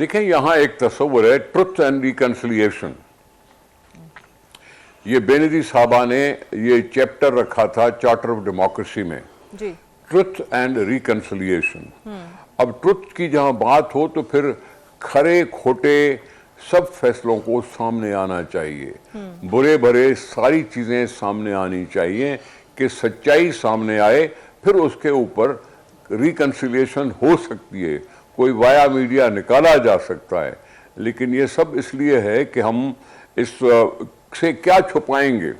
دیکھیں یہاں ایک تصور ہے ٹروتھ اینڈ ریکنسیلیشن. یہ بینظیر صاحبہ نے یہ چیپٹر رکھا تھا چارٹر آف ڈیموکریسی میں, ٹروتھ اینڈ ریکنسیلیشن. اب ٹروتھ کی جہاں بات ہو تو پھر کھرے کھوٹے سب فیصلوں کو سامنے آنا چاہیے, برے بھرے ساری چیزیں سامنے آنی چاہیے کہ سچائی سامنے آئے, پھر اس کے اوپر ریکنسیلیشن ہو سکتی ہے, کوئی وایا میڈیا نکالا جا سکتا ہے. لیکن یہ سب اس لیے ہے کہ ہم اس سے کیا چھپائیں گے.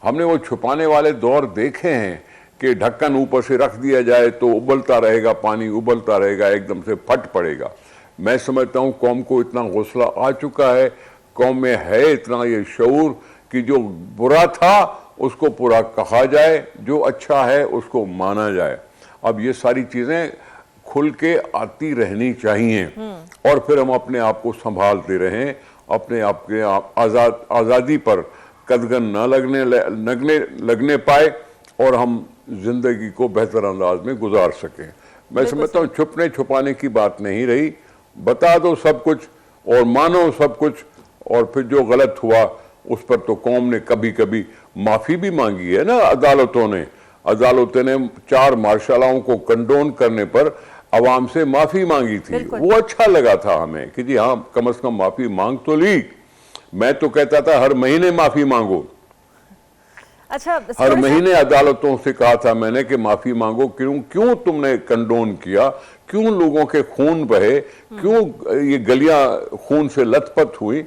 ہم نے وہ چھپانے والے دور دیکھے ہیں کہ ڈھکن اوپر سے رکھ دیا جائے تو ابلتا رہے گا, پانی ابلتا رہے گا, ایک دم سے پھٹ پڑے گا. میں سمجھتا ہوں قوم کو اتنا غصہ آ چکا ہے, قوم میں ہے اتنا یہ شعور کہ جو برا تھا اس کو پورا کہا جائے, جو اچھا ہے اس کو مانا جائے. اب یہ ساری چیزیں کھل کے آتی رہنی چاہیے اور پھر ہم اپنے آپ کو سنبھالتے رہیں, اپنے آپ کے آزادی پر قدغن نہ لگنے پائے اور ہم زندگی کو بہتر انداز میں گزار سکیں. میں سمجھتا ہوں چھپنے چھپانے کی بات نہیں رہی, بتا دو سب کچھ اور مانو سب کچھ, اور پھر جو غلط ہوا اس پر تو قوم نے کبھی کبھی معافی بھی مانگی ہے نا. عدالتوں نے 4 مارشالاؤں کو کنڈون کرنے پر عوام سے معافی مانگی تھی. وہ اچھا لگا تھا ہمیں کہ جی ہاں کم از کم معافی مانگ تو لی. میں تو کہتا تھا ہر مہینے معافی مانگو. ہر مہینے عدالتوں سے کہا تھا میں نے کہ معافی مانگو, کیوں تم نے کنڈون کیا, کیوں لوگوں کے خون بہے, کیوں یہ گلیاں خون سے لت پت ہوئی,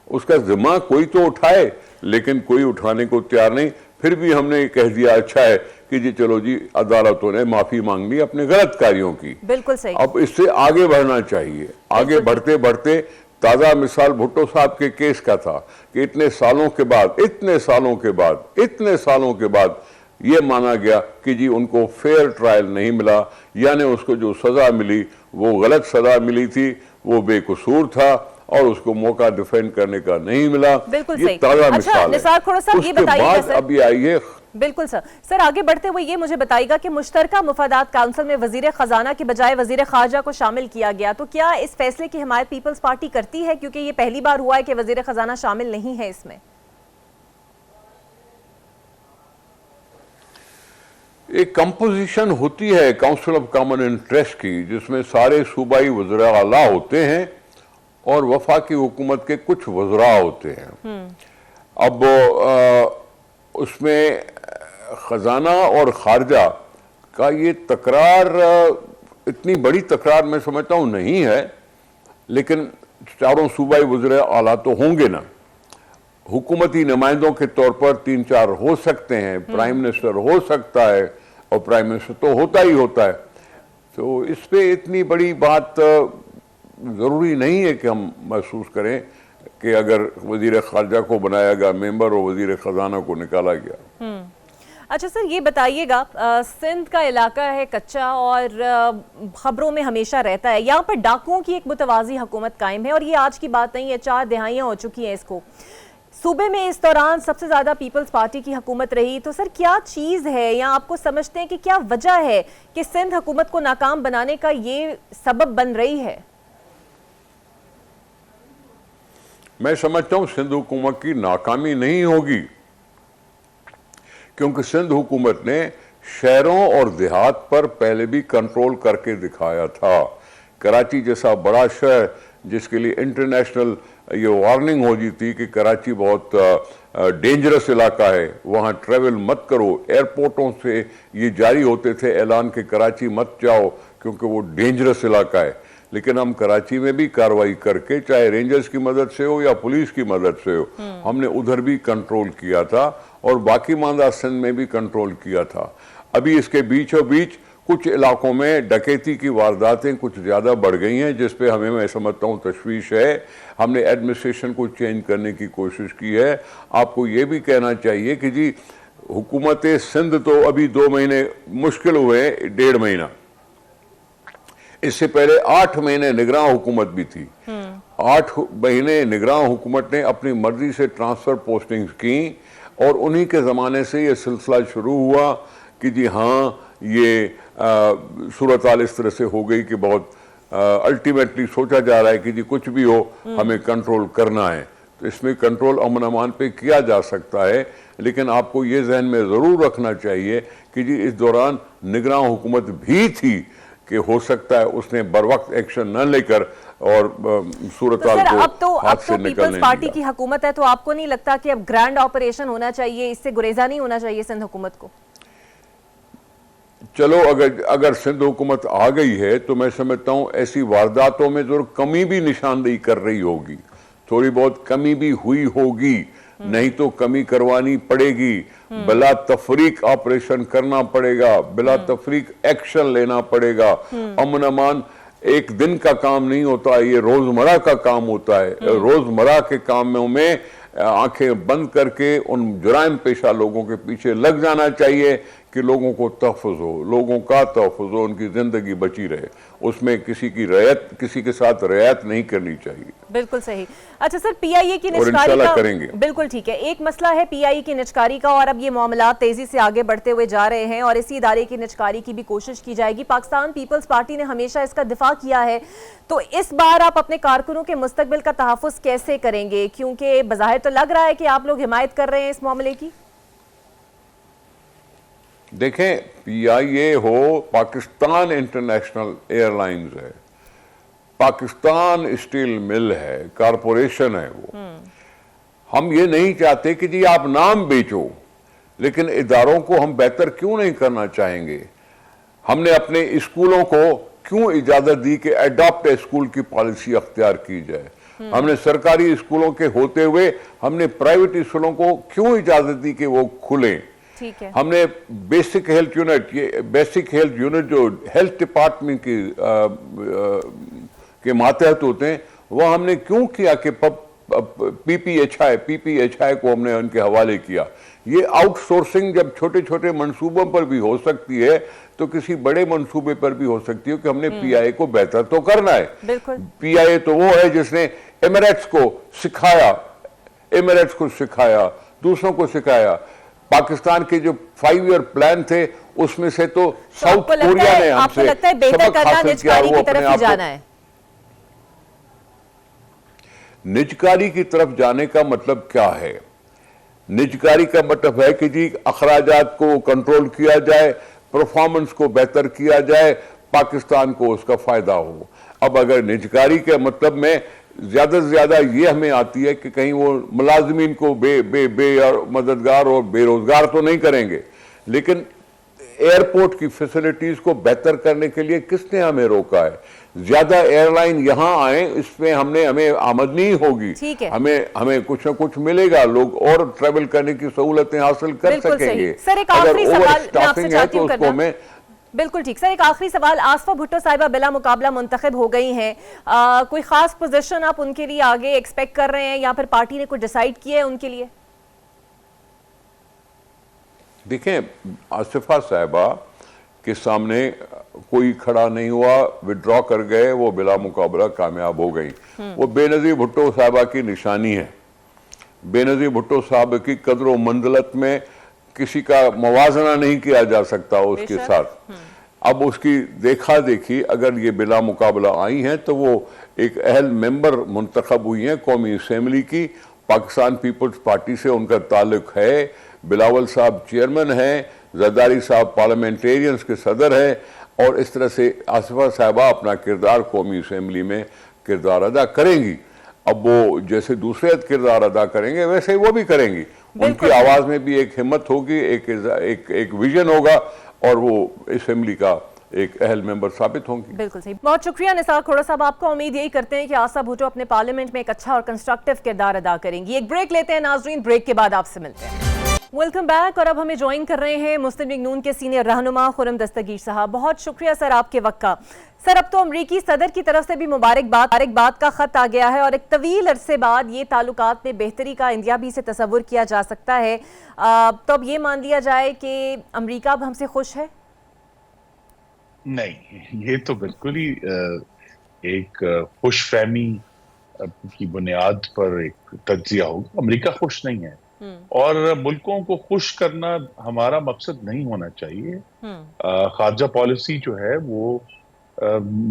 اس کا ذمہ کوئی تو اٹھائے. لیکن کوئی اٹھانے کو تیار نہیں. پھر بھی ہم نے کہہ دیا اچھا ہے کہ جی چلو جی عدالتوں نے معافی مانگ لی اپنے غلط کاریوں کی. بالکل صحیح. اب اس سے آگے بڑھنا چاہیے. آگے بڑھتے بڑھتے تازہ مثال بھٹو صاحب کے کیس کا تھا کہ اتنے سالوں کے بعد یہ مانا گیا کہ جی ان کو فیئر ٹرائل نہیں ملا, یعنی اس کو جو سزا ملی وہ غلط سزا ملی تھی, وہ بے قصور تھا اور اس کو موقع ڈیفینڈ کرنے کا نہیں ملا. یہ تازہ مثال ہے. اس کے بعد اب یہ آئی ہے. بالکل سر آگے بڑھتے ہوئے یہ مجھے بتائیے گا کہ مشترکہ مفادات کونسل میں وزیر خزانہ کی بجائے وزیر خارجہ کو شامل کیا گیا, تو کیا اس فیصلے کی حمایت پیپلز پارٹی کرتی ہے, کیونکہ یہ پہلی بار ہوا ہے کہ وزیر خزانہ شامل نہیں ہے اس میں؟ ایک کمپوزیشن ہوتی ہے کونسل آف کامن انٹریسٹ کی جس میں سارے صوبائی وزراء اعلیٰ ہوتے ہیں اور وفاقی حکومت کے کچھ وزراء ہوتے ہیں. اب اس میں خزانہ اور خارجہ کا یہ تکرار اتنی بڑی تکرار میں سمجھتا ہوں نہیں ہے, لیکن چاروں صوبائی وزراء اعلیٰ تو ہوں گے نا. حکومتی نمائندوں کے طور پر 3-4 ہو سکتے ہیں, پرائم منسٹر ہو سکتا ہے اور پرائم منسٹر تو ہوتا ہی ہوتا ہے. تو اس پہ اتنی بڑی بات ضروری نہیں ہے کہ ہم محسوس کریں کہ اگر وزیر خارجہ کو بنایا گیا ممبر اور وزیر خزانہ کو نکالا گیا. اچھا سر یہ بتائیے گا, سندھ کا علاقہ ہے کچا اور خبروں میں ہمیشہ رہتا ہے, یہاں پر ڈاکوؤں کی ایک متوازی حکومت قائم ہے اور یہ آج کی بات نہیں ہے, 4 دہائیاں ہو چکی ہیں اس کو. صوبے میں اس دوران سب سے زیادہ پیپلز پارٹی کی حکومت رہی, تو سر کیا چیز ہے یا آپ کو سمجھتے ہیں کہ کیا وجہ ہے کہ سندھ حکومت کو ناکام بنانے کا یہ سبب بن رہی ہے؟ میں سمجھتا ہوں سندھ حکومت کی ناکامی نہیں ہوگی, کیونکہ سندھ حکومت نے شہروں اور دیہات پر پہلے بھی کنٹرول کر کے دکھایا تھا. کراچی جیسا بڑا شہر جس کے لیے انٹرنیشنل یہ وارننگ ہو جی تھی کہ کراچی بہت ڈینجرس علاقہ ہے, وہاں ٹریول مت کرو, ایئرپورٹوں سے یہ جاری ہوتے تھے اعلان کہ کراچی مت جاؤ کیونکہ وہ ڈینجرس علاقہ ہے. لیکن ہم کراچی میں بھی کارروائی کر کے, چاہے رینجرز کی مدد سے ہو یا پولیس کی مدد سے ہو, ہم نے ادھر بھی کنٹرول کیا تھا اور باقی ماندہ سندھ میں بھی کنٹرول کیا تھا. ابھی اس کے بیچوں بیچ کچھ علاقوں میں ڈکیتی کی وارداتیں کچھ زیادہ بڑھ گئی ہیں, جس پہ ہمیں میں سمجھتا ہوں تشویش ہے. ہم نے ایڈمنسٹریشن کو چینج کرنے کی کوشش کی ہے. آپ کو یہ بھی کہنا چاہیے کہ جی حکومت سندھ تو ابھی 2 مہینے مشکل ہوئے, 1.5 مہینہ, اس سے پہلے 8 مہینے نگراں حکومت بھی تھی. 8 مہینے نگراں حکومت نے اپنی مرضی سے ٹرانسفر پوسٹنگز کی اور انہی کے زمانے سے یہ سلسلہ شروع ہوا کہ جی ہاں یہ صورتحال اس طرح سے ہو گئی کہ بہت الٹیمیٹلی سوچا جا رہا ہے کہ جی کچھ بھی ہو ہمیں کنٹرول کرنا ہے. تو اس میں کنٹرول امن امان پہ کیا جا سکتا ہے, لیکن آپ کو یہ ذہن میں ضرور رکھنا چاہیے کہ جی اس دوران نگراں حکومت بھی تھی کہ ہو سکتا ہے اس نے بر وقت ایکشن نہ لے کر اور صورتحال کو ہاتھ سے نکلنے پیپلز پارٹی کی حکومت ہے, تو آپ کو نہیں لگتا کہ اب گرینڈ آپریشن ہونا چاہیے, اس سے گریزہ نہیں ہونا چاہیے سندھ حکومت کو؟ چلو اگر سندھ حکومت آ گئی ہے تو میں سمجھتا ہوں ایسی وارداتوں میں ضرور کمی بھی نشاندہی کر رہی ہوگی, تھوڑی بہت کمی بھی ہوئی ہوگی, نہیں تو کمی کروانی پڑے گی, بلا تفریق آپریشن کرنا پڑے گا, بلا تفریق ایکشن لینا پڑے گا. امن امان ایک دن کا کام نہیں ہوتا, یہ روزمرہ کا کام ہوتا ہے. روزمرہ کے کاموں میں آنکھیں بند کر کے ان جرائم پیشہ لوگوں کے پیچھے لگ جانا چاہیے کہ لوگوں کو تحفظ ہو, لوگوں کا تحفظ ہو, ان کی زندگی بچی رہے. اس میں کسی کے ساتھ رعایت نہیں کرنی چاہیے. بالکل صحیح. اچھا سر, پی آئی اے کی نچکاری کا بالکل ٹھیک ہے, ایک مسئلہ ہے پی آئی اے کی نچکاری کا, اور اب یہ معاملات تیزی سے آگے بڑھتے ہوئے جا رہے ہیں اور اسی ادارے کی نچکاری کی بھی کوشش کی جائے گی. پاکستان پیپلز پارٹی نے ہمیشہ اس کا دفاع کیا ہے, تو اس بار آپ اپنے کارکنوں کے مستقبل کا تحفظ کیسے کریں گے, کیونکہ بظاہر تو لگ رہا ہے کہ آپ لوگ حمایت کر رہے ہیں اس معاملے کی؟ دیکھیں, پی آئی اے ہو, پاکستان انٹرنیشنل ایئر لائنز ہے, پاکستان اسٹیل مل ہے, کارپوریشن ہے وہ. ہم یہ نہیں چاہتے کہ جی آپ نام بیچو, لیکن اداروں کو ہم بہتر کیوں نہیں کرنا چاہیں گے؟ ہم نے اپنے اسکولوں کو کیوں اجازت دی کہ ایڈاپٹ اسکول کی پالیسی اختیار کی جائے؟ ہم نے سرکاری اسکولوں کے ہوتے ہوئے ہم نے پرائیویٹ اسکولوں کو کیوں اجازت دی کہ وہ کھلیں؟ ہم نے بیسک ہیلتھ یونٹ جو ہیلتھ ڈپارٹمنٹ کے ماتحت ہوتے ہیں وہ ہم نے کیوں کیا کہ پی پی ایچ آئی کو ہم نے ان کے حوالے کیا؟ یہ آؤٹ سورسنگ جب چھوٹے چھوٹے منصوبوں پر بھی ہو سکتی ہے تو کسی بڑے منصوبے پر بھی ہو سکتی ہے کہ ہم نے پی آئی اے کو بہتر تو کرنا ہے. پی آئی اے تو وہ ہے جس نے ایمریٹس کو سکھایا, دوسروں کو سکھایا. پاکستان کے جو 5 ایئر پلان تھے اس میں سے تو ساؤتھ کوریا نے ہم سے سبق حاصل کیا. وہ اپنے آپ کو نجکاری کی طرف جانے کا مطلب کیا ہے؟ نجکاری کا مطلب ہے کہ جی اخراجات کو کنٹرول کیا جائے, پرفارمنس کو بہتر کیا جائے, پاکستان کو اس کا فائدہ ہو. اب اگر نجکاری کے مطلب میں زیادہ سے زیادہ یہ ہمیں آتی ہے کہ کہیں وہ ملازمین کو بے مددگار اور بے روزگار تو نہیں کریں گے, لیکن ایئرپورٹ کی فیسلٹیز کو بہتر کرنے کے لیے کس نے ہمیں روکا ہے؟ زیادہ ایئر لائن یہاں آئیں, اس میں ہمیں آمدنی ہوگی, ہمیں کچھ نہ کچھ ملے گا, لوگ اور ٹریول کرنے کی سہولتیں حاصل کر سکیں گے. اگر اوور اسٹافنگ ہے تو اس کو ہمیں بالکل ٹھیک. سر ایک آخری سوال, آصفہ بھٹو صاحبہ بلا مقابلہ منتخب ہو گئی ہیں, کوئی خاص پوزیشن آپ ان کے لیے آگے ایکسپیکٹ کر رہے ہیں یا پھر پارٹی نے کچھ ڈیسائیڈ کیا ہے ان کے لیے؟ دیکھیں, آصفہ صاحبہ کے سامنے کوئی کھڑا نہیں ہوا, وڈرا کر گئے, وہ بلا مقابلہ کامیاب ہو گئی. وہ بے نظیر بھٹو صاحبہ کی نشانی ہے. بے نظیر بھٹو صاحب کی قدر و منزلت میں کسی کا موازنہ نہیں کیا جا سکتا اس کے ساتھ. اب اس کی دیکھا دیکھی اگر یہ بلا مقابلہ آئی ہیں تو وہ ایک اہل ممبر منتخب ہوئی ہیں قومی اسمبلی کی, پاکستان پیپلز پارٹی سے ان کا تعلق ہے. بلاول صاحب چیئرمین ہیں, زرداری صاحب پارلیمنٹیرینز کے صدر ہیں, اور اس طرح سے آصفہ صاحبہ اپنا کردار قومی اسمبلی میں کردار ادا کریں گی. اب وہ جیسے دوسرے کردار ادا کریں گے ویسے وہ بھی کریں گی. ان کی آواز میں بھی ایک ہمت ہوگی, ایک ویژن ہوگا, اور وہ اسمبلی کا ایک اہل ممبر ثابت ہوں گی. بالکل صحیح. بہت شکریہ نثار کھوڑا صاحب, آپ کو امید یہی کرتے ہیں کہ آصفہ بھٹو اپنے پارلیمنٹ میں ایک اچھا اور کنسٹرکٹیو کردار ادا کریں گی. ایک بریک لیتے ہیں ناظرین, بریک کے بعد آپ سے ملتے ہیں. Welcome back. اور اب ہمیں جوائن کر رہے ہیں مسلم لیگ نون کے سینئر رہنما خرم دستگیر صاحب. بہت شکریہ سر آپ کے وقت کا. سر اب تو امریکی صدر کی طرف سے بھی مبارکباد کا خط آ گیا ہے, اور ایک طویل عرصے بعد یہ تعلقات میں بہتری کا انڈیا بھی سے تصور کیا جا سکتا ہے. تو اب یہ مان لیا جائے کہ امریکہ اب ہم سے خوش ہے؟ نہیں, یہ تو بالکل ہی ایک خوش فہمی کی بنیاد پر ایک تجزیہ ہوگا. امریکہ خوش نہیں ہے, اور ملکوں کو خوش کرنا ہمارا مقصد نہیں ہونا چاہیے. خارجہ پالیسی جو ہے وہ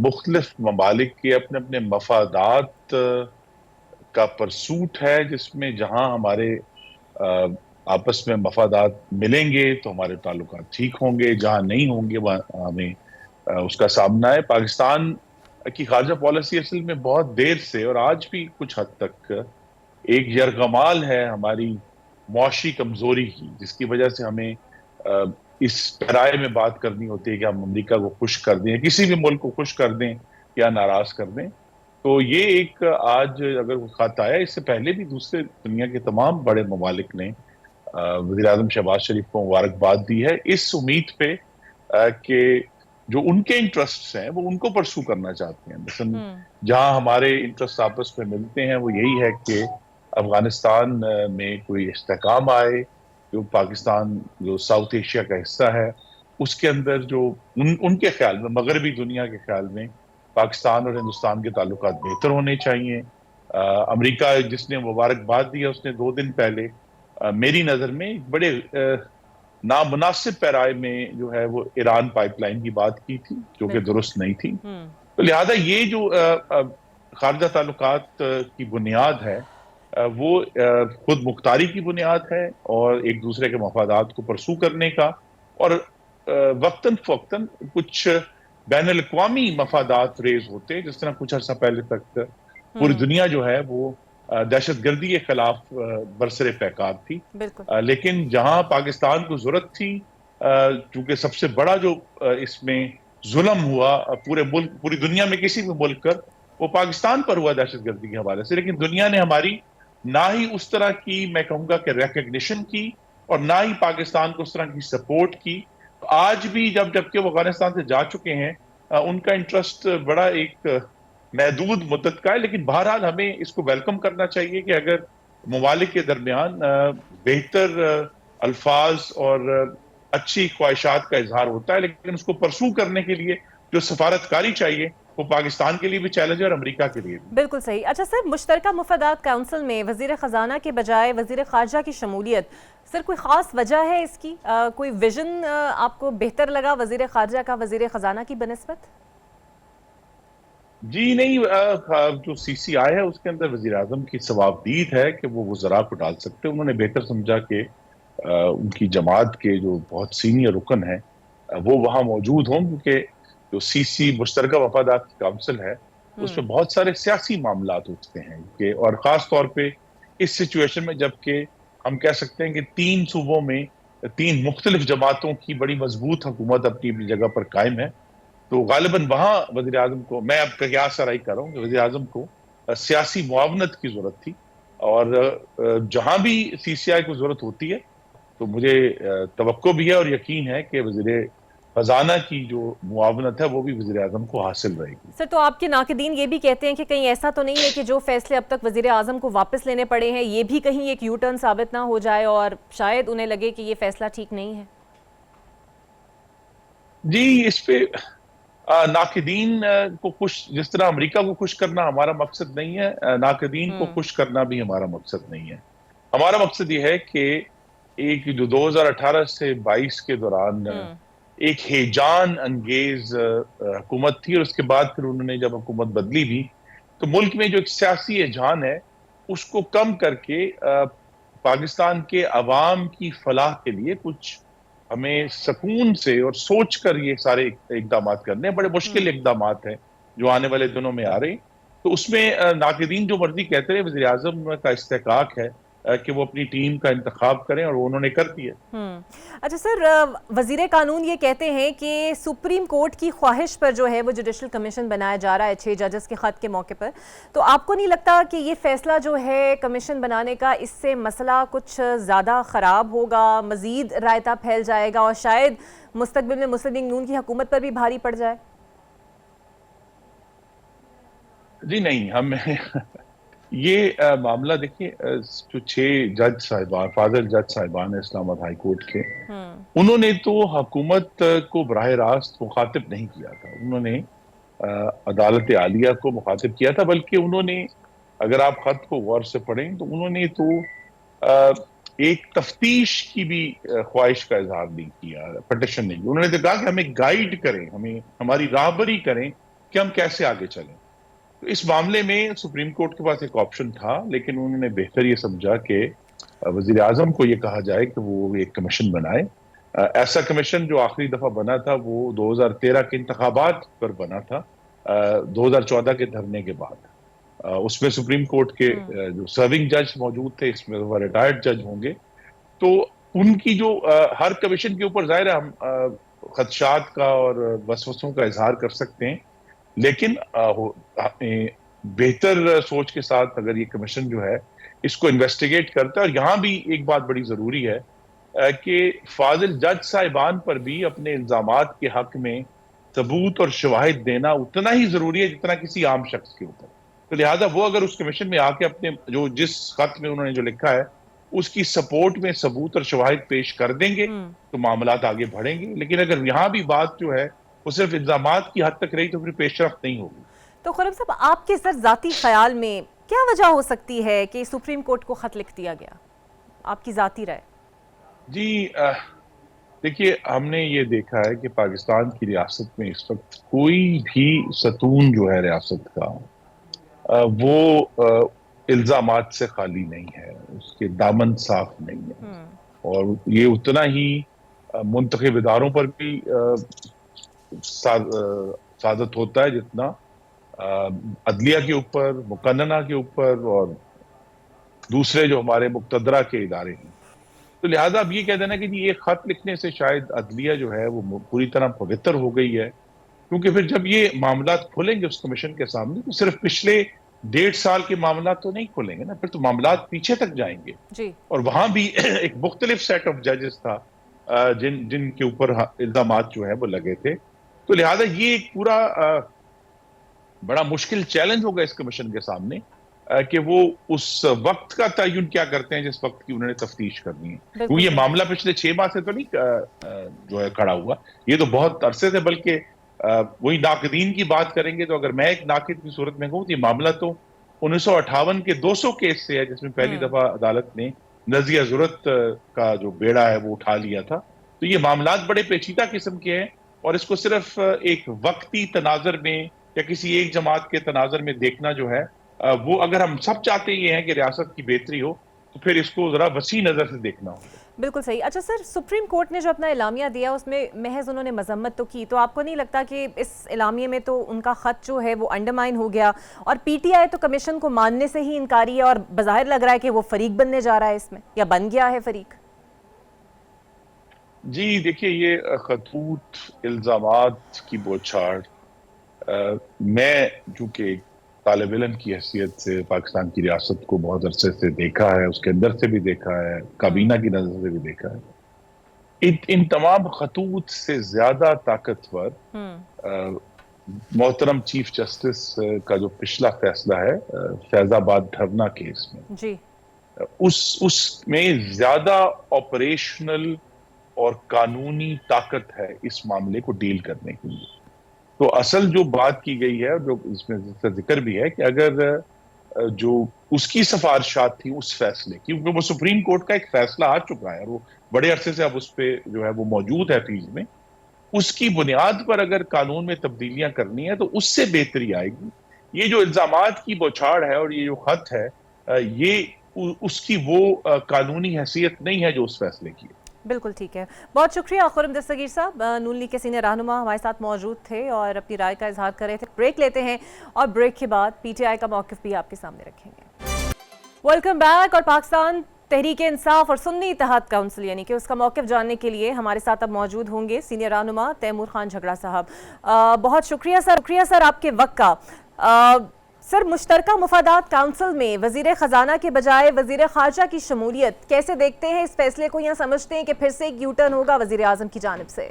مختلف ممالک کے اپنے اپنے مفادات کا پرسوٹ ہے، جس میں جہاں ہمارے آپس میں مفادات ملیں گے تو ہمارے تعلقات ٹھیک ہوں گے، جہاں نہیں ہوں گے وہاں ہمیں اس کا سامنا ہے۔ پاکستان کی خارجہ پالیسی اصل میں بہت دیر سے اور آج بھی کچھ حد تک ایک یرغمال ہے ہماری معاشی کمزوری کی، جس کی وجہ سے ہمیں اس پیرائے میں بات کرنی ہوتی ہے کہ ہم امریکہ کو خوش کر دیں، کسی بھی ملک کو خوش کر دیں یا ناراض کر دیں۔ تو یہ ایک آج اگر وہ خط آیا، اس سے پہلے بھی دوسرے دنیا کے تمام بڑے ممالک نے وزیر اعظم شہباز شریف کو مبارکباد دی ہے، اس امید پہ کہ جو ان کے انٹرسٹس ہیں وہ ان کو پرسو کرنا چاہتے ہیں۔ مثلا جہاں ہمارے انٹرسٹ آپس میں ملتے ہیں وہ یہی ہے کہ افغانستان میں کوئی استحکام آئے، جو پاکستان جو ساؤتھ ایشیا کا حصہ ہے اس کے اندر جو ان کے خیال میں، مغربی دنیا کے خیال میں پاکستان اور ہندوستان کے تعلقات بہتر ہونے چاہیے۔ امریکہ جس نے مبارکباد دیا، اس نے 2 دن پہلے میری نظر میں ایک بڑے نامناسب پیرائے میں جو ہے وہ ایران پائپ لائن کی بات کی تھی، جو کہ درست نہیں تھی۔ تو لہذا یہ جو خارجہ تعلقات کی بنیاد ہے وہ خود مختاری کی بنیاد ہے اور ایک دوسرے کے مفادات کو پرسو کرنے کا، اور وقتاً فوقتاً کچھ بین الاقوامی مفادات ریز ہوتے ہیں، جس طرح کچھ عرصہ پہلے تک پوری دنیا جو ہے وہ دہشت گردی کے خلاف برسر پیکار تھی۔ لیکن جہاں پاکستان کو ضرورت تھی، چونکہ سب سے بڑا جو اس میں ظلم ہوا پورے ملک، پوری دنیا میں کسی بھی ملک پر، وہ پاکستان پر ہوا دہشت گردی کے حوالے سے، لیکن دنیا نے ہماری نہ ہی اس طرح کی، میں کہوں گا کہ ریکگنیشن کی، اور نہ ہی پاکستان کو اس طرح کی سپورٹ کی۔ آج بھی جبکہ وہ افغانستان سے جا چکے ہیں، ان کا انٹرسٹ بڑا ایک محدود مدت کا ہے، لیکن بہرحال ہمیں اس کو ویلکم کرنا چاہیے کہ اگر ممالک کے درمیان بہتر الفاظ اور اچھی خواہشات کا اظہار ہوتا ہے، لیکن اس کو پرسو کرنے کے لیے جو سفارتکاری چاہیے وہ پاکستان کے لیے بھی چیلنج ہے اور امریکہ کے لیے بھی۔ بالکل صحیح۔ اچھا سر، مشترکہ مفادات کونسل میں وزیر خزانہ کے بجائے وزیر خارجہ کی شمولیت، سر کوئی خاص وجہ ہے اس کی؟ کوئی ویژن آپ کو بہتر لگا وزیر خارجہ کا وزیر خزانہ کی بنسبت؟ جی نہیں، جو سی سی آئی ہے اس کے اندر وزیر اعظم کی ثوابدید ہے کہ وہ وزراء کو ڈال سکتے ہیں۔ انہوں نے بہتر سمجھا کہ ان کی جماعت کے جو بہت سینئر رکن ہیں وہ وہاں موجود ہوں، کیونکہ جو سی سی مشترکہ مفادات کی کونسل ہے اس میں بہت سارے سیاسی معاملات ہوتے ہیں کہ، اور خاص طور پہ اس سچویشن میں جبکہ ہم کہہ سکتے ہیں کہ 3 صوبوں میں 3 مختلف جماعتوں کی بڑی مضبوط حکومت اپنی اپنی جگہ پر قائم ہے، تو غالباً وہاں وزیر اعظم کو، میں اب قیاس آرائی کر رہا ہوں کہ وزیر اعظم کو سیاسی معاونت کی ضرورت تھی، اور جہاں بھی سی سی آئی کو ضرورت ہوتی ہے تو مجھے توقع بھی ہے اور یقین ہے کہ وزیر خزانہ کی جو معاونت ہے وہ بھی وزیر اعظم کو حاصل رہے گی۔ سر، تو آپ کے ناقدین یہ بھی کہتے ہیں کہ کہیں ایسا تو نہیں ہے کہ جو فیصلے اب تک وزیر اعظم کو واپس لینے پڑے ہیں یہ بھی کہیں ایک یو ٹرن ثابت نہ ہو جائے اور شاید انہیں لگے کہ یہ فیصلہ ٹھیک نہیں ہے؟ جی، اس پہ ناقدین کو خوش، جس طرح امریکہ کو خوش کرنا ہمارا مقصد نہیں ہے، ناقدین کو خوش کرنا بھی ہمارا مقصد نہیں ہے۔ ہمارا مقصد یہ ہے کہ ایک جو 2018 سے 22 کے دوران ایک ہیجان انگیز حکومت تھی، اور اس کے بعد پھر انہوں نے جب حکومت بدلی بھی تو ملک میں جو ایک سیاسی ہیجان ہے اس کو کم کر کے پاکستان کے عوام کی فلاح کے لیے کچھ ہمیں سکون سے اور سوچ کر یہ سارے اقدامات کرنے ہیں۔ بڑے مشکل اقدامات ہیں جو آنے والے دنوں میں آ رہے ہیں، تو اس میں ناقدین جو مرضی کہتے رہے، وزیر اعظم کا استحقاق ہے کہ وہ اپنی ٹیم کا انتخاب کریں، اور انہوں نے کر دیا۔ اچھا سر، وزیر قانون یہ کہتے ہیں کہ سپریم کورٹ کی خواہش پر جو ہے وہ جوڈیشل کمیشن بنایا جا رہا ہے 6 ججز کے خط کے موقع پر، تو آپ کو نہیں لگتا کہ یہ فیصلہ جو ہے کمیشن بنانے کا، اس سے مسئلہ کچھ زیادہ خراب ہوگا، مزید رائتا پھیل جائے گا اور شاید مستقبل میں مسلم لیگ نون کی حکومت پر بھی بھاری پڑ جائے؟ جی نہیں، ہم یہ معاملہ دیکھیے، جو 6 جج صاحبان، فاضل جج صاحبان ہیں اسلام آباد ہائی کورٹ کے، انہوں نے تو حکومت کو براہ راست مخاطب نہیں کیا تھا، انہوں نے عدالت عالیہ کو مخاطب کیا تھا، بلکہ انہوں نے، اگر آپ خط کو غور سے پڑھیں تو انہوں نے تو ایک تفتیش کی بھی خواہش کا اظہار نہیں کیا، پٹیشن نہیں، انہوں نے تو کہا کہ ہمیں گائیڈ کریں، ہمیں ہماری راہبری کریں کہ ہم کیسے آگے چلیں. تو اس معاملے میں سپریم کورٹ کے پاس ایک آپشن تھا، لیکن انہوں نے بہتر یہ سمجھا کہ وزیر اعظم کو یہ کہا جائے کہ وہ ایک کمیشن بنائے. ایسا کمیشن جو آخری دفعہ بنا تھا وہ 2013 کے انتخابات پر بنا تھا، 2014 کے دھرنے کے بعد. اس میں سپریم کورٹ کے جو سرونگ جج موجود تھے، اس میں ریٹائرڈ جج ہوں گے، تو ان کی جو ہر کمیشن کے اوپر ظاہر ہے ہم خدشات کا اور وسوسوں کا اظہار کر سکتے ہیں، لیکن بہتر سوچ کے ساتھ اگر یہ کمیشن جو ہے اس کو انویسٹیگیٹ کرتا ہے. اور یہاں بھی ایک بات بڑی ضروری ہے کہ فاضل جج صاحبان پر بھی اپنے الزامات کے حق میں ثبوت اور شواہد دینا اتنا ہی ضروری ہے جتنا کسی عام شخص کے اوپر. تو لہٰذا وہ اگر اس کمیشن میں آ کے اپنے جس خط میں انہوں نے جو لکھا ہے اس کی سپورٹ میں ثبوت اور شواہد پیش کر دیں گے تو معاملات آگے بڑھیں گے. لیکن اگر یہاں بھی بات جو ہے وہ صرف الزامات کی حد تک رہی تو پھر پیش رفت نہیں ہوگی. تو خرم صاحب، آپ کے سر ذاتی خیال میں کیا وجہ ہو سکتی ہے کہ سپریم کورٹ کو خط لکھ دیا گیا؟ آپ کی ذاتی رائے. جی دیکھیے، ہم نے یہ دیکھا ہے کہ پاکستان کی ریاست میں اس وقت کوئی بھی ستون جو ہے ریاست کا وہ الزامات سے خالی نہیں ہے، اس کے دامن صاف نہیں ہے. اور یہ اتنا ہی منتخب اداروں پر بھی صادت ہوتا ہے جتنا عدلیہ کے اوپر، مقننہ کے اوپر اور دوسرے جو ہمارے مقتدرہ کے ادارے ہیں. تو لہٰذا اب یہ کہہ دینا کہ جی یہ خط لکھنے سے شاید عدلیہ جو ہے وہ پوری طرح پوتر ہو گئی ہے، کیونکہ پھر جب یہ معاملات کھلیں گے اس کمیشن کے سامنے تو صرف پچھلے 1.5 سال کے معاملات تو نہیں کھلیں گے نا، پھر تو معاملات پیچھے تک جائیں گے. اور وہاں بھی ایک مختلف سیٹ آف ججز تھا جن کے اوپر الزامات جو ہیں وہ لگے تھے. تو لہٰذا یہ ایک پورا بڑا مشکل چیلنج ہوگا اس کمیشن کے سامنے کہ وہ اس وقت کا تعین کیا کرتے ہیں جس وقت کی انہوں نے تفتیش کرنی ہے. کیونکہ یہ معاملہ پچھلے 6 ماہ سے تو نہیں جو ہے کھڑا ہوا، یہ تو بہت عرصے سے، بلکہ وہی ناقدین کی بات کریں گے تو اگر میں ایک ناقد کی صورت میں کہوں تو یہ معاملہ تو 1958 کے 200 کیس سے ہے، جس میں پہلی دفعہ عدالت نے نزیہ ضرورت کا جو بیڑا ہے وہ اٹھا لیا تھا. تو یہ معاملات بڑے پیچیدہ قسم کے ہیں اور اس کو صرف ایک وقتی تناظر میں یا کسی ایک جماعت کے تناظر میں دیکھنا جو ہے وہ، اگر ہم سب چاہتے یہ ہیں کہ ریاست کی بہتری ہو تو پھر اس کو ذرا وسیع نظر سے دیکھنا ہوگا. بالکل صحیح. اچھا سر، سپریم کورٹ نے جو اپنا اعلامیہ دیا اس میں محض انہوں نے مذمت تو کی، تو آپ کو نہیں لگتا کہ اس اعلامیے میں تو ان کا خط جو ہے وہ انڈرمائن ہو گیا، اور پی ٹی آئی تو کمیشن کو ماننے سے ہی انکاری ہے اور بظاہر لگ رہا ہے کہ وہ فریق بننے جا رہا ہے اس میں، یا بن گیا ہے فریق؟ جی دیکھیے، یہ خطوط الزامات کی بوچھاڑ میں چونکہ طالب علم کی حیثیت سے پاکستان کی ریاست کو بہت عرصے سے دیکھا ہے، اس کے اندر سے بھی دیکھا ہے، کابینہ کی نظر سے بھی دیکھا ہے، ان تمام خطوط سے زیادہ طاقتور محترم چیف جسٹس کا جو پچھلا فیصلہ ہے فیض آباد دھرنا کیس میں، جی اس میں زیادہ آپریشنل اور قانونی طاقت ہے اس معاملے کو ڈیل کرنے کے لیے. تو اصل جو بات کی گئی ہے، جو اس میں ذکر بھی ہے، کہ اگر جو اس کی سفارشات تھی اس فیصلے کی، کیونکہ وہ سپریم کورٹ کا ایک فیصلہ آ چکا ہے اور وہ بڑے عرصے سے اب اس پہ جو ہے وہ موجود ہے فیلڈ میں، اس کی بنیاد پر اگر قانون میں تبدیلیاں کرنی ہے تو اس سے بہتری آئے گی. یہ جو الزامات کی بوچھاڑ ہے اور یہ جو خط ہے، یہ اس کی وہ قانونی حیثیت نہیں ہے جو اس فیصلے کی. بالکل ٹھیک ہے. بہت شکریہ خرم دستگیر صاحب، نون لیگ کے سینئر رہنما ہمارے ساتھ موجود تھے اور اپنی رائے کا اظہار کر رہے تھے. بریک لیتے ہیں اور بریک کے بعد پی ٹی آئی کا موقف بھی آپ کے سامنے رکھیں گے. Welcome back. اور پاکستان تحریک انصاف اور سنی اتحاد کونسل یعنی کہ اس کا موقف جاننے کے لیے ہمارے ساتھ اب موجود ہوں گے سینئر رہنما تیمور خان جھگڑا صاحب. بہت شکریہ سر آپ کے وقت کا. سر، مشترکہ مفادات کونسل میں وزیر خزانہ کے بجائے وزیر خارجہ کی شمولیت کیسے دیکھتے ہیں اس فیصلے کو، یا سمجھتے ہیں کہ پھر سے ایک یو ٹرن ہوگا وزیر اعظم کی جانب سے؟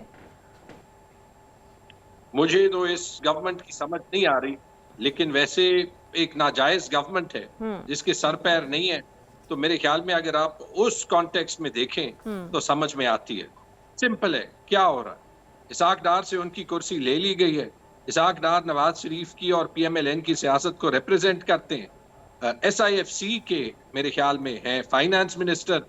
مجھے تو اس گورنمنٹ کی سمجھ نہیں آ رہی، لیکن ویسے ایک ناجائز گورنمنٹ ہے جس کے سر پیر نہیں ہے، تو میرے خیال میں اگر آپ اس کانٹیکسٹ میں دیکھیں تو سمجھ میں آتی ہے. سمپل ہے کیا ہو رہا ہے. اسحاق ڈار سے ان کی کرسی لے لی گئی ہے. اسحاق ڈار نواز شریف کی اور پی ایم ایل این کی سیاست کو ریپریزنٹ کرتے ہیں. ایس آئی ایف سی کے میرے خیال میں ہیں فائنانس منسٹر.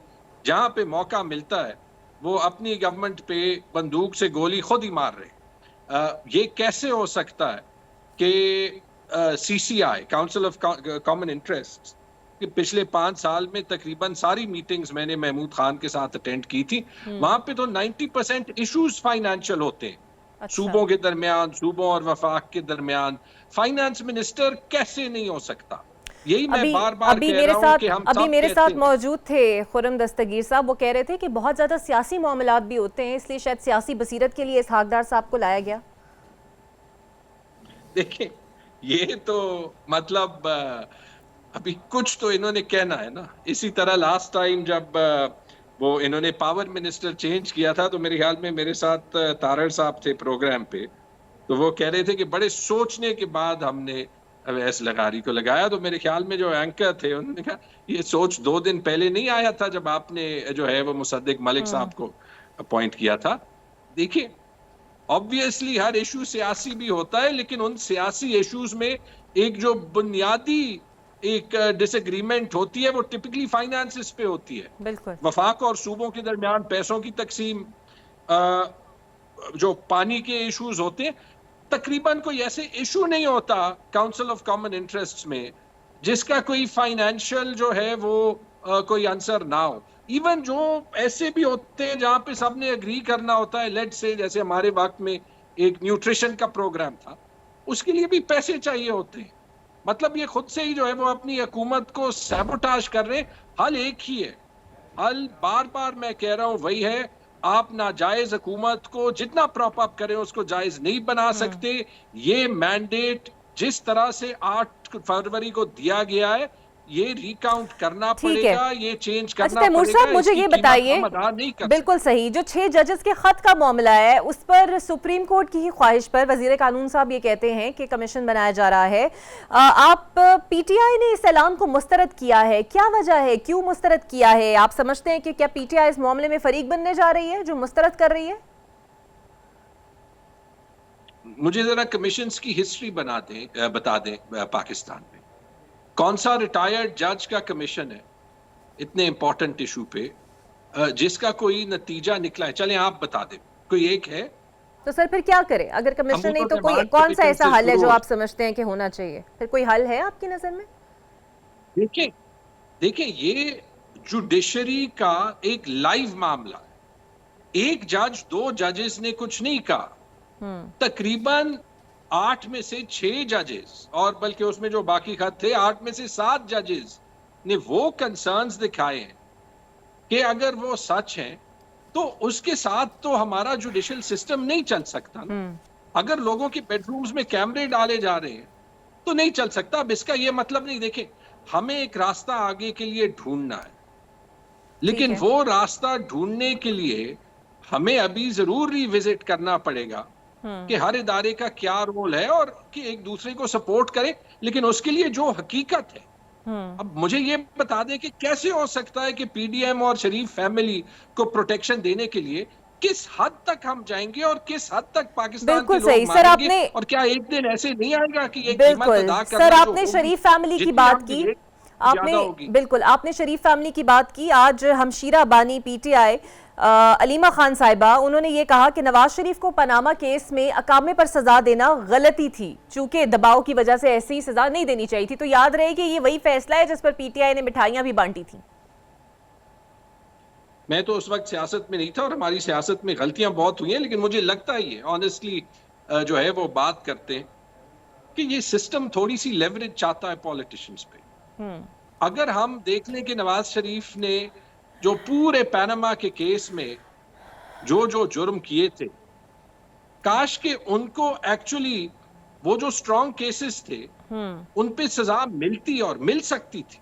جہاں پہ موقع ملتا ہے وہ اپنی گورنمنٹ پہ بندوق سے گولی خود ہی مار رہے ہیں. یہ کیسے ہو سکتا ہے کہ CCI council of common interest کہ پچھلے 5 سال میں تقریباً ساری میٹنگز میں نے محمود خان کے ساتھ اٹینڈ کی تھی, وہاں پہ تو 90% ایشوز فائنینشیل ہوتے ہیں صوبوں کے درمیان, صوبوں اور وفاق کے درمیان. فائنانس منسٹر کیسے نہیں ہو سکتا؟ یہی میں بار بار کہہ رہا ہوں کہ ہم ابھی میرے ساتھ موجود تھے خرم دستگیر صاحب, وہ کہہ رہے تھے کہ بہت زیادہ سیاسی معاملات بھی ہوتے ہیں, اس لیے شاید سیاسی بصیرت کے لیے اسحاق ڈار صاحب کو لایا گیا. دیکھیں یہ تو مطلب ابھی کچھ تو انہوں نے کہنا ہے نا. اسی طرح لاسٹ ٹائم جب وہ انہوں نے پاور منسٹر چینج کیا تھا تو میرے خیال میں میرے ساتھ تارڑ صاحب تھے پروگرام پہ, تو وہ کہہ رہے تھے کہ بڑے سوچنے کے بعد ہم نے اویس لغاری کو لگایا. تو میرے خیال میں جو اینکر تھے انہوں نے کہا یہ سوچ 2 دن پہلے نہیں آیا تھا جب آپ نے جو ہے وہ مصدق ملک صاحب کو اپوائنٹ کیا تھا. دیکھیں obviously ہر ایشو سیاسی بھی ہوتا ہے, لیکن ان سیاسی ایشوز میں ایک جو بنیادی ایک ڈس ایگریمنٹ ہوتی ہے وہ ٹپکلی فائنانسز پہ ہوتی ہے. بالکل وفاق اور صوبوں کے درمیان پیسوں کی تقسیم, جو پانی کے ایشوز ہوتے ہیں, تقریباً کوئی ایسے ایشو نہیں ہوتا کاؤنسل آف کامن انٹرسٹ میں جس کا کوئی فائنینشیل جو ہے وہ کوئی آنسر نہ ہو. ایون جو ایسے بھی ہوتے ہیں جہاں پہ سب نے اگری کرنا ہوتا ہے, لیٹ سے جیسے ہمارے وقت میں ایک نیوٹریشن کا پروگرام تھا, اس کے لیے بھی پیسے چاہیے ہوتے ہیں. مطلب یہ خود سے ہی جو ہے وہ اپنی حکومت کو سیبوٹاژ کر رہے ہیں. حل ایک ہی ہے, حل بار بار میں کہہ رہا ہوں وہی ہے, آپ ناجائز حکومت کو جتنا پراپ اپ کریں اس کو جائز نہیں بنا سکتے. یہ مینڈیٹ جس طرح سے 8 فروری کو دیا گیا ہے یہ ریکاؤنٹ کرنا پڑے گا, یہ چینج کرنا تیمور پڑے گا. صاحب مجھے یہ بتائیے, بالکل صحیح, جو 6 ججز کے خط کا معاملہ ہے اس پر سپریم کورٹ کی ہی خواہش پر وزیر قانون صاحب یہ کہتے ہیں کہ کمیشن بنایا جا رہا ہے. آپ پی ٹی آئی نے اس اعلان کو مسترد کیا ہے, کیا وجہ ہے, کیوں مسترد کیا ہے؟ آپ سمجھتے ہیں کہ کیا پی ٹی آئی اس معاملے میں فریق بننے جا رہی ہے جو مسترد کر رہی ہے؟ مجھے ذرا کمیشنز کی ہسٹری بتا دیں پاکستان میں کون سا ریٹائرڈ جج کا کمیشن ہے اتنے امپورٹنٹ ایشو پہ جس کا کوئی نتیجہ نکلا ہے؟ چلیں آپ بتا دیں, کوئی ایک ہے؟ تو سر پھر کیا کریں اگر کمیشن نہیں تو کوئی کون سا ایسا حل ہے جو آپ سمجھتے ہیں کہ ہونا چاہیے؟ پھر کوئی حل ہے آپ کی نظر میں؟ دیکھیں یہ جوڈیشری کا ایک لائیو معاملہ ہے. ایک جج 2 ججز نے کچھ نہیں کہا, تقریباً 8 میں سے 6 ججز اور بلکہ اس میں جو باقی خط تھے 8 میں سے 7 ججز نے وہ کنسرنز دکھائے ہیں کہ اگر وہ سچ ہیں تو اس کے ساتھ تو ہمارا جوڈیشل سسٹم نہیں چل سکتا نا. اگر لوگوں کے بیڈ رومز میں کیمرے ڈالے جا رہے ہیں تو نہیں چل سکتا. اب اس کا یہ مطلب نہیں, دیکھیں ہمیں ایک راستہ آگے کے لیے ڈھونڈنا ہے, لیکن وہ راستہ ڈھونڈنے کے لیے ہمیں ابھی ضرور ری وزٹ کرنا پڑے گا کہ ہر ادارے کا کیا رول ہے اور کہ ایک دوسرے کو سپورٹ کرے. لیکن اس کے لیے جو حقیقت ہے, اب مجھے یہ بتا دیں کہ کیسے ہو سکتا ہے کہ پی ڈی ایم اور شریف فیملی کو پروٹیکشن دینے کے لیے کس حد تک ہم جائیں گے اور کس حد تک پاکستان کے لوگ مانیں گے, اور کیا ایک دن ایسے نہیں آئے گا کہ یہ قیمت ادا کرنا. سر آپ نے شریف فیملی کی بات کی, بالکل آپ نے شریف فیملی کی بات کی. آج ہمشیرہ بانی P T I Alima Khan صاحبہ, انہوں نے یہ کہا کہ نواز شریف کو پاناما کیس میں اقامے پر سزا دینا غلطی تھی, چونکہ دباؤ کی وجہ سے ایسی سزا نہیں دینی چاہیے تھی. تو یاد رہے کہ یہ وہی فیصلہ ہے جس پر پی ٹی آئی نے مٹھائیاں بھی بانٹی تھیں. میں تو اس وقت سیاست میں نہیں تھا اور ہماری سیاست میں غلطیاں بہت ہوئی ہیں, لیکن مجھے لگتا ہی ہے آنیسٹلی جو ہے وہ بات کرتے ہیں کہ یہ سسٹم تھوڑی سی لیوریج چاہتا ہے پولیٹیشنز پہ. اگر ہم دیکھ لیں کہ نواز شریف نے جو پورے پاناما کے کیس میں جو جرم کیے تھے, کاش کہ ان کو ایکچولی وہ جو سٹرونگ کیسز تھے ان پہ سزا ملتی اور مل سکتی تھی.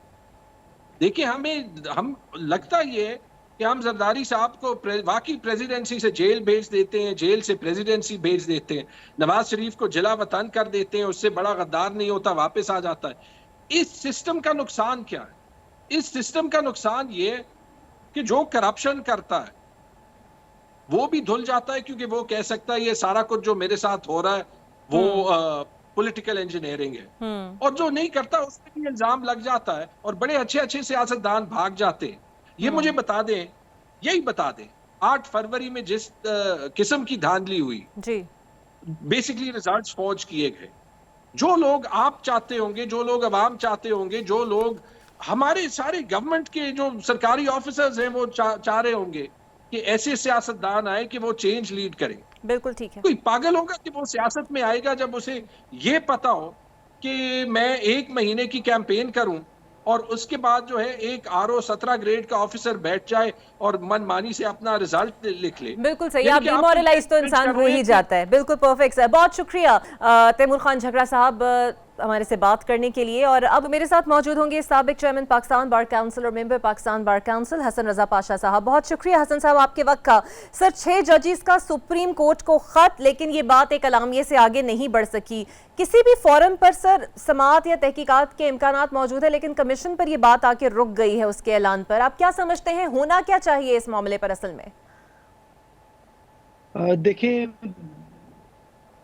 دیکھیں ہم لگتا یہ ہے کہ ہم زرداری صاحب کو واقعی پریزیڈنسی سے جیل بھیج دیتے ہیں, جیل سے پریزیڈنسی بھیج دیتے ہیں, نواز شریف کو جلا وطن کر دیتے ہیں, اس سے بڑا غدار نہیں ہوتا, واپس آ جاتا ہے. اس سسٹم کا نقصان کیا ہے؟ اس سسٹم کا نقصان یہ کہ جو کرپشن کرتا ہے وہ بھی دھل جاتا ہے, کیونکہ وہ کہہ سکتا ہے یہ سارا کچھ جو میرے ساتھ ہو رہا ہے وہ پولیٹیکل انجینئرنگ ہے, اور جو نہیں کرتا اس پہ بھی الزام لگ جاتا ہے اور بڑے اچھے سیاستدان بھاگ جاتے ہیں. یہ مجھے بتا دیں, یہی بتا دیں 8 فروری میں جس قسم کی دھاندلی ہوئی, بیسیکلی ریزلٹس فوج کیے گئے, جو لوگ آپ چاہتے ہوں گے, جو لوگ عوام چاہتے ہوں گے, جو لوگ ہمارے سارے گورنمنٹ کے جو سرکاری آفیسرز ہیں وہ چاہ رہے ہوں گے کہ ایسے سیاستدان آئے کہ وہ چینج لیڈ کریں. بالکل ٹھیک ہے. کوئی پاگل ہوگا کہ وہ سیاست میں آئے گا جب اسے یہ پتا ہو کہ میں 1 مہینے کی کیمپین کروں اور اس کے بعد جو ہے ایک RO 17 گریڈ کا آفیسر بیٹھ جائے اور من مانی سے اپنا ریزلٹ لکھ لے. بالکل صحیح, آپ ڈیمورلائز تو انسان ہو ہی جاتا ہے. بالکل پرفیکٹ سر, بہت شکریہ تیمور خان جھگڑا صاحب ہمارے سے بات کرنے کے لیے. اور اب میرے ساتھ موجود ہوں گے سابق چیئرمین پاکستان بار کاؤنسل اور ممبر پاکستان بار کاؤنسل حسن رضا پاشا صاحب. بہت شکریہ حسن صاحب آپ کے وقت کا. سر 6 ججز کا سپریم کورٹ کو خط, لیکن یہ بات ایک اعلامیے سے آگے نہیں بڑھ سکی. کسی بھی فورم پر سر سماعت یا تحقیقات کے امکانات موجود ہیں, لیکن کمیشن پر یہ بات آ کے رک گئی ہے اس کے اعلان پر. آپ کیا سمجھتے ہیں ہونا کیا چاہیے اس معاملے پر اصل میں؟ دیکھیں,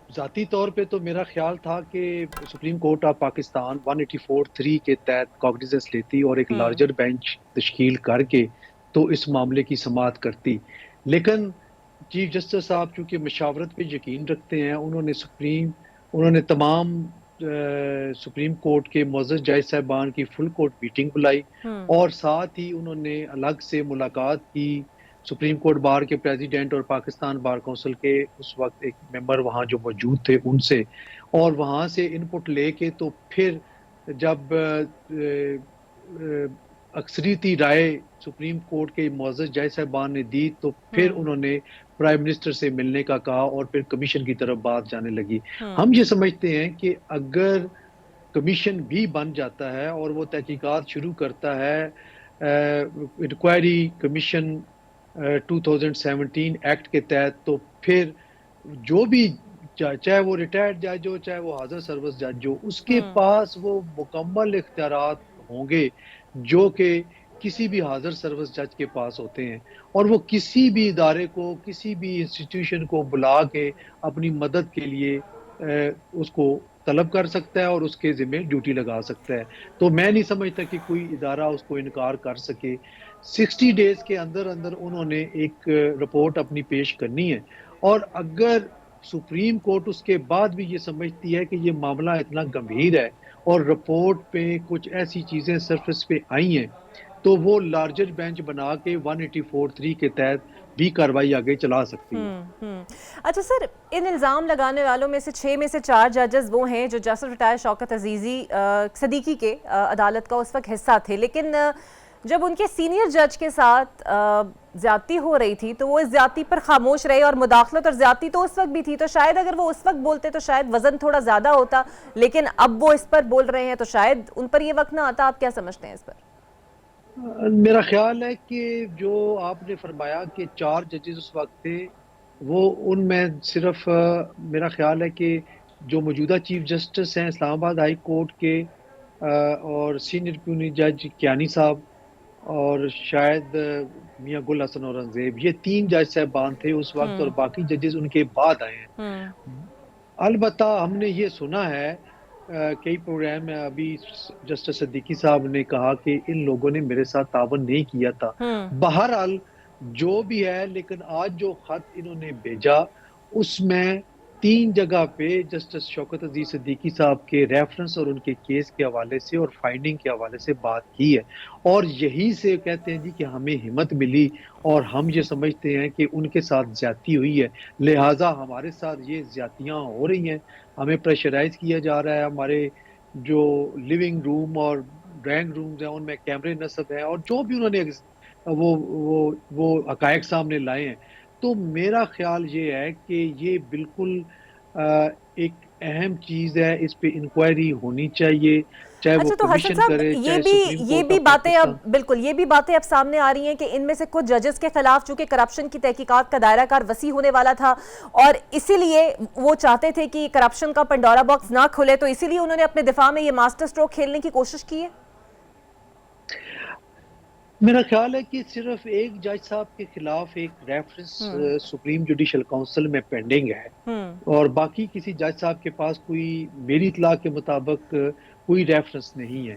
ذاتی طور پہ تو میرا خیال تھا کہ سپریم کورٹ آف پاکستان 184(3) کے تحت کاگنیزنس لیتی اور ایک لارجر بینچ تشکیل کر کے تو اس معاملے کی سماعت کرتی. لیکن چیف جسٹس صاحب چونکہ مشاورت پہ یقین رکھتے ہیں, انہوں نے تمام سپریم کورٹ کے معزز جج صاحبان کی فل کورٹ میٹنگ بلائی اور ساتھ ہی انہوں نے الگ سے ملاقات کی سپریم کورٹ بار کے پریزیڈنٹ اور پاکستان بار کونسل کے اس وقت ایک ممبر وہاں جو موجود تھے ان سے, اور وہاں سے انپٹ لے کے تو پھر جب اکثریتی رائے سپریم کورٹ کے معزز جج صاحبان نے دی تو پھر انہوں نے پرائم منسٹر سے ملنے کا کہا اور پھر کمیشن کی طرف بات جانے لگی. ہم یہ سمجھتے ہیں کہ اگر کمیشن بھی بن جاتا ہے اور وہ تحقیقات شروع کرتا ہے, انکوائری کمیشن 2017 ایکٹ کے تحت, تو پھر جو بھی چاہے وہ ریٹائرڈ جج ہو چاہے وہ حاضر سروس جج ہو, اس کے پاس وہ مکمل اختیارات ہوں گے جو کہ کسی بھی حاضر سروس جج کے پاس ہوتے ہیں, اور وہ کسی بھی ادارے کو کسی بھی انسٹیٹیوشن کو بلا کے اپنی مدد کے لیے اس کو طلب کر سکتا ہے اور اس کے ذمہ ڈیوٹی لگا سکتا ہے. تو میں نہیں سمجھتا کہ کوئی ادارہ اس کو انکار کر سکے. 60 ڈیز کے اندر انہوں نے ایک رپورٹ اپنی پیش کرنی ہے, اور اگر سپریم کورٹ اس کے بعد بھی یہ سمجھتی ہے کہ یہ معاملہ اتنا گمبھیر ہے اور رپورٹ پہ کچھ ایسی چیزیں سرفس پہ آئی ہیں, تو وہ لارجر بینچ بنا کے 184(3) کے تحت بھی کاروائی آگے چلا سکتی ہے. اچھا سر, ان الزام لگانے والوں میں سے 6 میں سے 4 ججز وہ ہیں جو جسٹس ریٹائر شوکت عزیزی صدیقی کے عدالت کا اس وقت حصہ تھے, لیکن جب ان کے سینئر جج کے ساتھ زیادتی ہو رہی تھی تو وہ اس زیادتی پر خاموش رہے, اور مداخلت اور زیادتی تو اس وقت بھی تھی, تو شاید اگر وہ اس وقت بولتے تو شاید وزن تھوڑا زیادہ ہوتا, لیکن اب وہ اس پر بول رہے ہیں تو شاید ان پر یہ وقت نہ آتا. آپ کیا سمجھتے ہیں اس پر؟ میرا خیال ہے کہ جو آپ نے فرمایا کہ 4 ججز اس وقت تھے, وہ ان میں صرف میرا خیال ہے کہ جو موجودہ چیف جسٹس ہیں اسلام آباد ہائی کورٹ کے اور سینئر پیونی جج کیانی صاحب اور شاید میاں گل حسن اورنگزیب, یہ 3 جج صاحبان تھے اس وقت, اور باقی ججز ان کے بعد آئے ہیں. البتہ ہم نے یہ سنا ہے کئی پروگرام میں, ابھی جسٹس صدیقی صاحب نے کہا کہ ان لوگوں نے میرے ساتھ تعاون نہیں کیا تھا. بہرحال جو بھی ہے, لیکن آج جو خط انہوں نے بھیجا اس میں 3 جگہ پہ جسٹس شوکت عزیز صدیقی صاحب کے ریفرنس اور ان کے کیس کے حوالے سے اور فائنڈنگ کے حوالے سے بات کی ہے, اور یہی سے کہتے ہیں جی کہ ہمیں ہمت ملی اور ہم یہ سمجھتے ہیں کہ ان کے ساتھ زیادتی ہوئی ہے, لہٰذا ہمارے ساتھ یہ زیادتیاں ہو رہی ہیں, ہمیں پریشرائز کیا جا رہا ہے, ہمارے جو لیونگ روم اور ڈرائنگ رومز ہیں ان میں کیمرے نصب ہیں, اور جو بھی انہوں نے وہ حقائق سامنے لائے ہیں. تو میرا خیال یہ ہے کہ یہ بالکل ایک اہم چیز ہے, اس پہ انکوائری ہونی چاہیے, چاہے وہ کمیشن کرے چاہے سپریم یہ بھی باتیں اب بالکل یہ بھی باتیں اب سامنے آ رہی ہیں کہ ان میں سے کچھ ججز کے خلاف چونکہ کرپشن کی تحقیقات کا دائرہ کار وسیع ہونے والا تھا اور اسی لیے وہ چاہتے تھے کہ کرپشن کا پنڈورا باکس نہ کھلے, تو اسی لیے انہوں نے اپنے دفاع میں یہ ماسٹر سٹروک کھیلنے کی کوشش کی ہے. میرا خیال ہے کہ صرف ایک جج صاحب کے خلاف ایک ریفرنس سپریم جوڈیشل کونسل میں پینڈنگ ہے, اور باقی کسی جج صاحب کے پاس کوئی, میری اطلاع کے مطابق کوئی ریفرنس نہیں ہے.